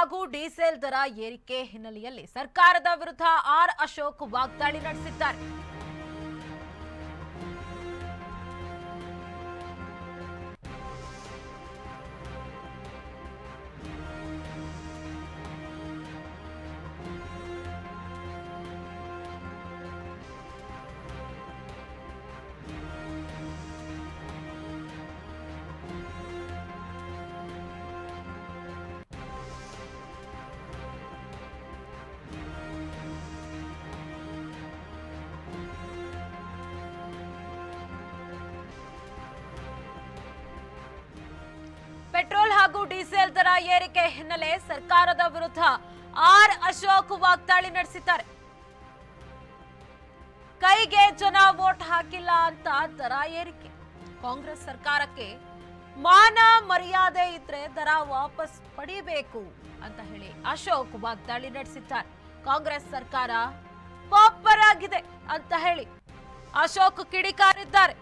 ಹಾಗೂ ಡೀಸೆಲ್ ದರ ಏರಿಕೆ ಹಿನ್ನೆಲೆಯಲ್ಲಿ ಸರ್ಕಾರದ ವಿರುದ್ಧ ಆರ್ ಅಶೋಕ್ ವಾಗ್ದಾಳಿ ನಡೆಸಿದ್ದಾರೆ. ಪೆಟ್ರೋಲ್ ಹಾಗೂ ಡೀಸೆಲ್ ದರ ಏರಿಕೆ ಹಿನ್ನೆಲೆ ಸರ್ಕಾರದ ವಿರುದ್ಧ ಆರ್ ಅಶೋಕ್ ವಾಗ್ದಾಳಿ ನಡೆಸಿದ್ದಾರೆ. ಕೈಗೆ ಜನ ವೋಟ್ ಹಾಕಿಲ್ಲ ಅಂತ ದರ ಏರಿಕೆ. ಕಾಂಗ್ರೆಸ್ ಸರ್ಕಾರಕ್ಕೆ ಮಾನ ಮರ್ಯಾದೆ ಇದ್ರೆ ದರ ವಾಪಸ್ ಪಡಿಬೇಕು ಅಂತ ಹೇಳಿ ಅಶೋಕ್ ವಾಗ್ದಾಳಿ ನಡೆಸಿದ್ದಾರೆ. ಕಾಂಗ್ರೆಸ್ ಸರ್ಕಾರ ಪಾಪರ್ ಆಗಿದೆ ಅಂತ ಹೇಳಿ ಅಶೋಕ್ ಕಿಡಿಕಾರಿದ್ದಾರೆ.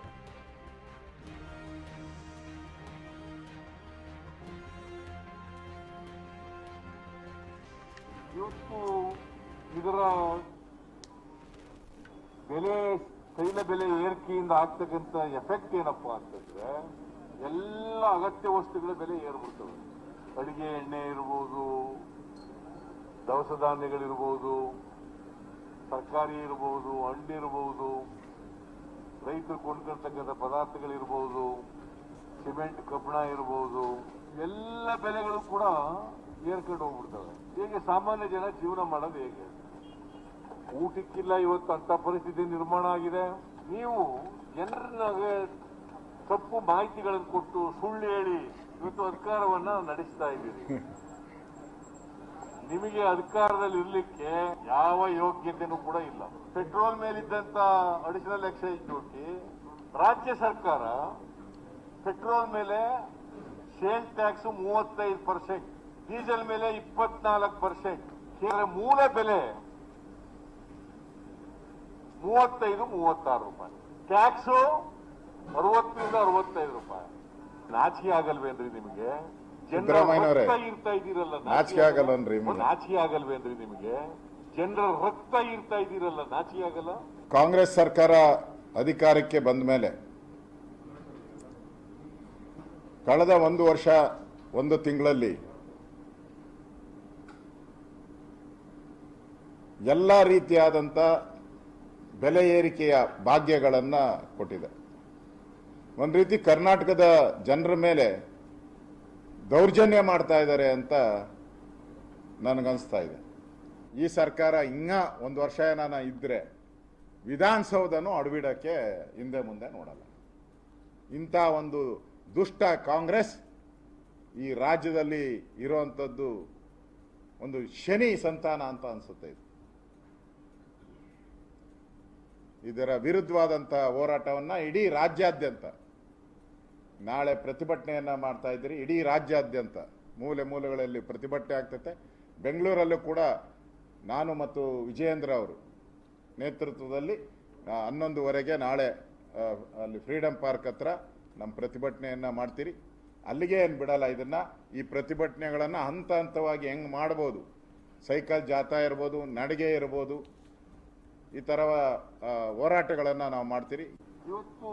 ಇವತ್ತು ಇದರ ಬೆಲೆ ತೈಲ ಬೆಲೆ ಏರಿಕೆಯಿಂದ ಆಗ್ತಕ್ಕಂಥ ಎಫೆಕ್ಟ್ ಏನಪ್ಪಾ ಅಂತಂದ್ರೆ ಎಲ್ಲ ಅಗತ್ಯ ವಸ್ತುಗಳ ಬೆಲೆ ಏರ್ಬಿಡ್ತವೆ. ಅಡಿಗೆ ಎಣ್ಣೆ ಇರ್ಬೋದು, ದವಸ ಧಾನ್ಯಗಳಿರ್ಬೋದು, ತರಕಾರಿ ಇರ್ಬೋದು, ಹಣ್ಣಿರ್ಬೋದು, ರೈತರು ಕೊಂಡ್ಕೊಳ್ತಕ್ಕಂಥ ಪದಾರ್ಥಗಳಿರ್ಬೋದು, ಸಿಮೆಂಟ್ ಕಬ್ಬಣ ಇರ್ಬೋದು, ಎಲ್ಲ ಬೆಲೆಗಳು ಕೂಡ ಏರ್ಕೊಂಡು ಹೋಗ್ಬಿಡ್ತವೆ. ಹೇಗೆ ಸಾಮಾನ್ಯ ಜನ ಜೀವನ ಮಾಡೋದು ಹೇಗೆ? ಊಟಕ್ಕಿಲ್ಲ ಇವತ್ತು ಅಂತ ಪರಿಸ್ಥಿತಿ ನಿರ್ಮಾಣ ಆಗಿದೆ. ನೀವು ಜನರನ್ನ ತಪ್ಪು ಮಾಹಿತಿಗಳನ್ನು ಕೊಟ್ಟು ಸುಳ್ಳು ಹೇಳಿ ಇವತ್ತು ಅಧಿಕಾರವನ್ನ ನಡೆಸ್ತಾ ಇದ್ದೀರಿ. ನಿಮಗೆ ಅಧಿಕಾರದಲ್ಲಿ ಇರ್ಲಿಕ್ಕೆ ಯಾವ ಯೋಗ್ಯತೆನೂ ಕೂಡ ಇಲ್ಲ. ಪೆಟ್ರೋಲ್ ಮೇಲಿದ್ದಂತ ಅಡಿಷನಲ್ ಎಕ್ಸೈಸ್ ಡ್ಯೂಟಿ ರಾಜ್ಯ ಸರ್ಕಾರ ಪೆಟ್ರೋಲ್ ಮೇಲೆ ಸೇಲ್ಸ್ ಟ್ಯಾಕ್ಸ್ 35%, ಡೀಸೆಲ್ ಮೇಲೆ 24%, ಮೂಲ ಬೆಲೆ 35-36 ರೂಪಾಯಿ, ಟ್ಯಾಕ್ಸ್ 60-65 ರೂಪಾಯಿ. ನಾಚಿಕೆ ಆಗಲ್ವೇನ್ರಿ ನಿಮಗೆ? ಜನರ ಇರ್ತಾ ಇದ್ದೀರಲ್ಲ, ನಾಚಿಕೆ ಆಗಲ್ವೇನ್ರಿ ನಿಮಗೆ? ಜನರ ರಕ್ತ ಇರ್ತಾ ಇದ್ದೀರಲ್ಲ, ನಾಚಿಕೆ ಆಗಲ್ಲ? ಕಾಂಗ್ರೆಸ್ ಸರ್ಕಾರ ಅಧಿಕಾರಕ್ಕೆ ಬಂದ ಮೇಲೆ ಕಳೆದ 1 ವರ್ಷ 1 ತಿಂಗಳಲ್ಲಿ ಎಲ್ಲ ರೀತಿಯಾದಂಥ ಬೆಲೆ ಏರಿಕೆಯ ಭಾಗ್ಯಗಳನ್ನು ಕೊಟ್ಟಿದೆ. ಒಂದು ರೀತಿ ಕರ್ನಾಟಕದ ಜನರ ಮೇಲೆ ದೌರ್ಜನ್ಯ ಮಾಡ್ತಾ ಇದ್ದಾರೆ ಅಂತ ನನಗನ್ನಿಸ್ತಾ ಇದೆ. ಈ ಸರ್ಕಾರ ಇನ್ನ 1 ವರ್ಷ ಏನಾನ ಇದ್ರೆ ವಿಧಾನಸೌಧನೂ ಅಡವಿಡಕ್ಕೆ ಹಿಂದೆ ಮುಂದೆ ನೋಡಲ್ಲ. ಇಂಥ ಒಂದು ದುಷ್ಟ ಕಾಂಗ್ರೆಸ್ ಈ ರಾಜ್ಯದಲ್ಲಿ ಇರುವಂಥದ್ದು ಒಂದು ಶನಿ ಸಂತಾನ ಅಂತ ಅನಿಸುತ್ತೆ. ಇದರ ವಿರುದ್ಧವಾದಂಥ ಹೋರಾಟವನ್ನು ಇಡೀ ರಾಜ್ಯಾದ್ಯಂತ ನಾಳೆ ಪ್ರತಿಭಟನೆಯನ್ನು ಮಾಡ್ತಾ ಇದ್ದೀರಿ. ಇಡೀ ರಾಜ್ಯಾದ್ಯಂತ ಮೂಲೆ ಮೂಲೆಗಳಲ್ಲಿ ಪ್ರತಿಭಟನೆ ಆಗ್ತೈತೆ. ಬೆಂಗಳೂರಲ್ಲೂ ಕೂಡ ನಾನು ಮತ್ತು ವಿಜಯೇಂದ್ರ ಅವರು ನೇತೃತ್ವದಲ್ಲಿ 11:30 ನಾಳೆ ಅಲ್ಲಿ ಫ್ರೀಡಮ್ ಪಾರ್ಕ್ ಹತ್ರ ನಮ್ಮ ಪ್ರತಿಭಟನೆಯನ್ನು ಮಾಡ್ತೀರಿ. ಅಲ್ಲಿಗೆ ಏನು ಬಿಡಲ್ಲ. ಇದನ್ನು ಈ ಪ್ರತಿಭಟನೆಗಳನ್ನು ಹಂತ ಹಂತವಾಗಿ ಹೆಂಗೆ ಮಾಡ್ಬೋದು, ಸೈಕಲ್ ಜಾಥಾ ಇರ್ಬೋದು, ನಡಿಗೆ ಇರ್ಬೋದು, ಈ ಥರ ಹೋರಾಟಗಳನ್ನು ನಾವು ಮಾಡ್ತೀರಿ. ಇವತ್ತು